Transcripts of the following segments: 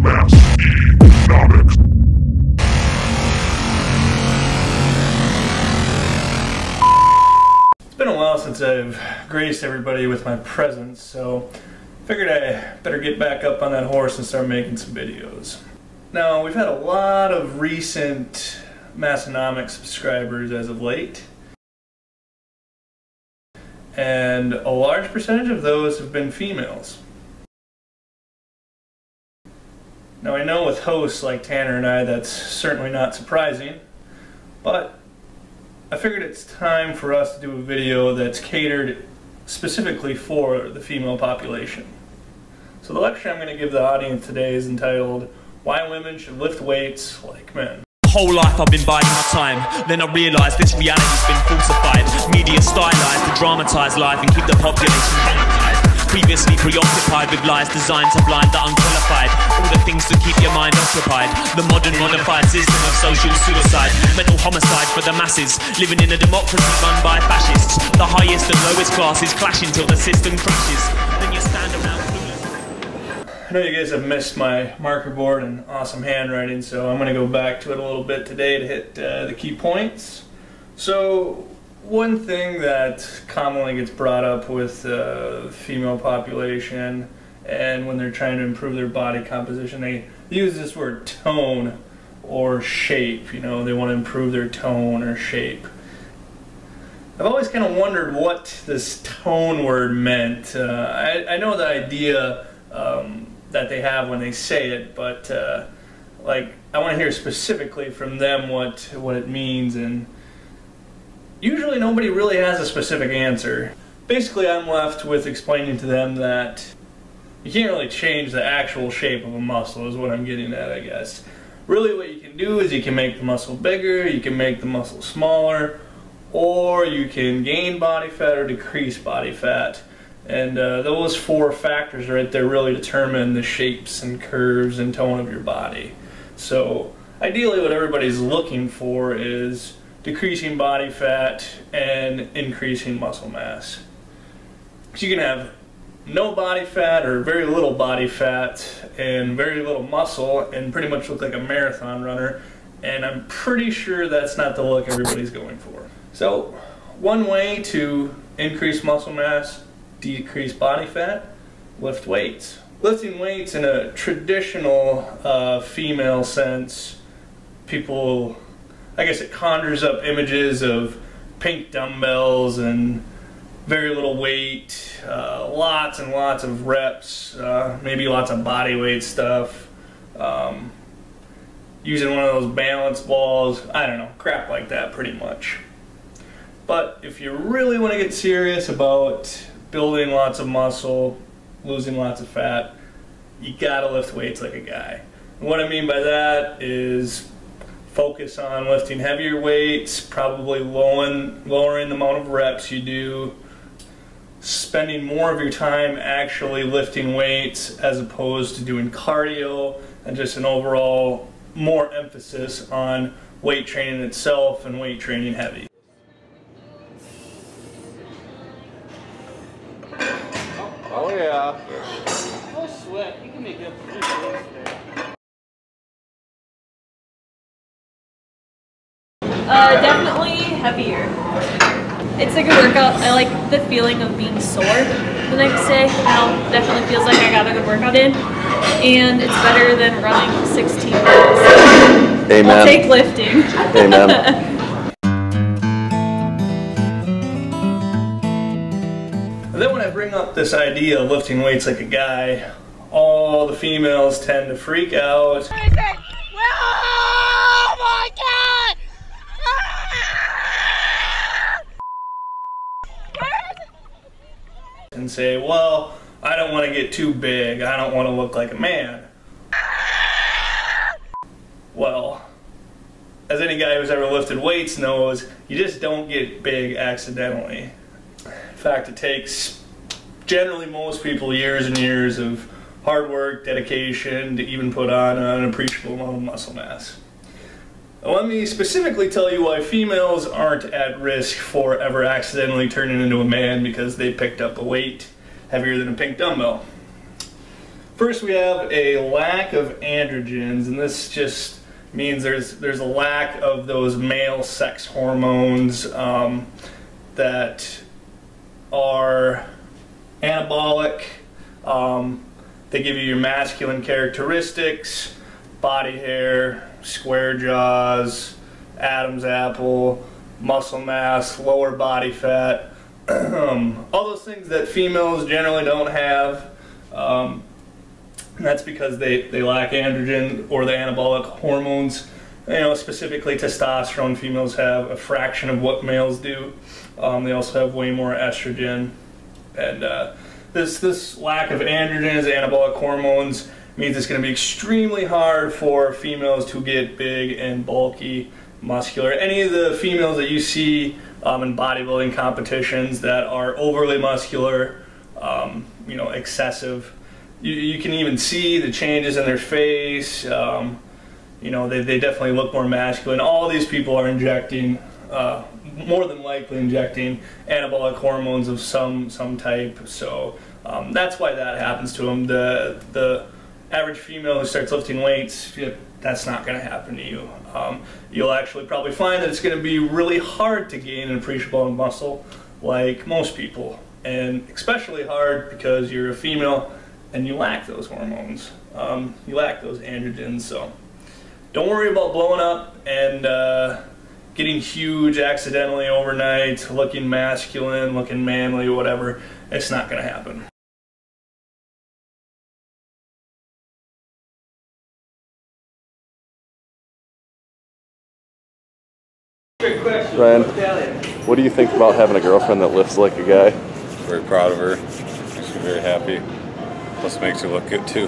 Massenomics. It's been a while since I've graced everybody with my presence, so figured I better get back up on that horse and start making some videos. Now, we've had a lot of recent Massenomics subscribers as of late, and a large percentage of those have been females. Now, I know with hosts like Tanner and I, that's certainly not surprising, but I figured it's time for us to do a video that's catered specifically for the female population. So the lecture I'm going to give the audience today is entitled, Why Women Should Lift Weights Like Men. Whole life I've been biding my time, then I realised this reality's been falsified. Media stylised to dramatise life and keep the population hypnotised. Previously preoccupied with lies designed to blind the unqualified. All the things to keep your mind occupied. The modern modified system of social suicide, mental homicide for the masses, living in a democracy run by fascists. The highest and lowest classes clash until the system crashes. Then you stand around. I know you guys have missed my marker board and awesome handwriting, so I'm going to go back to it a little bit today to hit the key points. So, one thing that commonly gets brought up with the female population, and when they're trying to improve their body composition, they use this word tone or shape. You know, they want to improve their tone or shape. I've always kind of wondered what this tone word meant. I know the idea that they have when they say it, but like, I want to hear specifically from them what it means, and usually nobody really has a specific answer. Basically, I'm left with explaining to them that you can't really change the actual shape of a muscle, is what I'm getting at, I guess. Really what you can do is you can make the muscle bigger, you can make the muscle smaller, or you can gain body fat or decrease body fat. And those four factors right there really determine the shapes and curves and tone of your body. So ideally what everybody's looking for is decreasing body fat and increasing muscle mass. So you can have no body fat or very little body fat and very little muscle and pretty much look like a marathon runner, and I'm pretty sure that's not the look everybody's going for. So one way to increase muscle mass, decrease body fat, lift weights. Lifting weights in a traditional female sense, people, I guess it conjures up images of pink dumbbells and very little weight, lots and lots of reps, maybe lots of body weight stuff, using one of those balance balls, I don't know, crap like that pretty much. But if you really want to get serious about building lots of muscle, losing lots of fat, you gotta lift weights like a guy. And what I mean by that is focus on lifting heavier weights, probably lowering the amount of reps you do, spending more of your time actually lifting weights as opposed to doing cardio, and just an overall more emphasis on weight training itself and weight training heavy. Oh yeah. Full sweat. You can make it up for 3 days today. Definitely heavier. It's a good workout. I like the feeling of being sore the next day. Definitely feels like I got a good workout in, and it's better than running 16 miles. Amen. I'll take lifting. Amen. And then when I bring up this idea of lifting weights like a guy, all the females tend to freak out. Oh my God! And say, well, I don't want to get too big, I don't want to look like a man. Well, as any guy who's ever lifted weights knows, you just don't get big accidentally. In fact, it takes generally most people years and years of hard work, dedication to even put on an appreciable amount of muscle mass. Let me specifically tell you why females aren't at risk for ever accidentally turning into a man because they picked up a weight heavier than a pink dumbbell. First, we have a lack of androgens, and this just means there's a lack of those male sex hormones that are anabolic. They give you your masculine characteristics: body hair, square jaws, Adam's apple, muscle mass, lower body fat, all those things that females generally don't have. And that's because they lack androgen or the anabolic hormones. You know, specifically testosterone, females have a fraction of what males do. They also have way more estrogen. And this lack of androgens, anabolic hormones, means it's going to be extremely hard for females to get big and bulky, muscular. Any of the females that you see in bodybuilding competitions that are overly muscular, you know, excessive, you can even see the changes in their face. You know, they definitely look more masculine. All these people are injecting, more than likely injecting anabolic hormones of some type. So that's why that happens to them. The average female who starts lifting weights, that's not going to happen to you. You'll actually probably find that it's going to be really hard to gain an appreciable amount of muscle, like most people, and especially hard because you're a female and you lack those hormones. You lack those androgens. So don't worry about blowing up and getting huge accidentally overnight, looking masculine, looking manly, whatever. It's not going to happen. Ryan, what do you think about having a girlfriend that lifts like a guy? Very proud of her. Makes me very happy. Plus makes you look good too.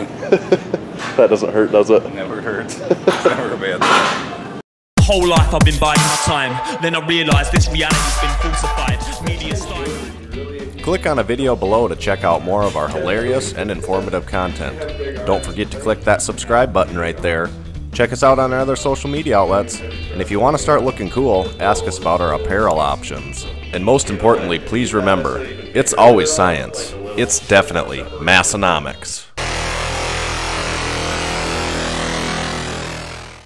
That doesn't hurt, does it? Never hurts. It's never a bad thing. Whole life I've been biding my time. Then I realised this reality's been falsified. Media style. Click on a video below to check out more of our hilarious and informative content. Don't forget to click that subscribe button right there. Check us out on our other social media outlets. And if you want to start looking cool, ask us about our apparel options. And most importantly, please remember, it's always science. It's definitely Massenomics.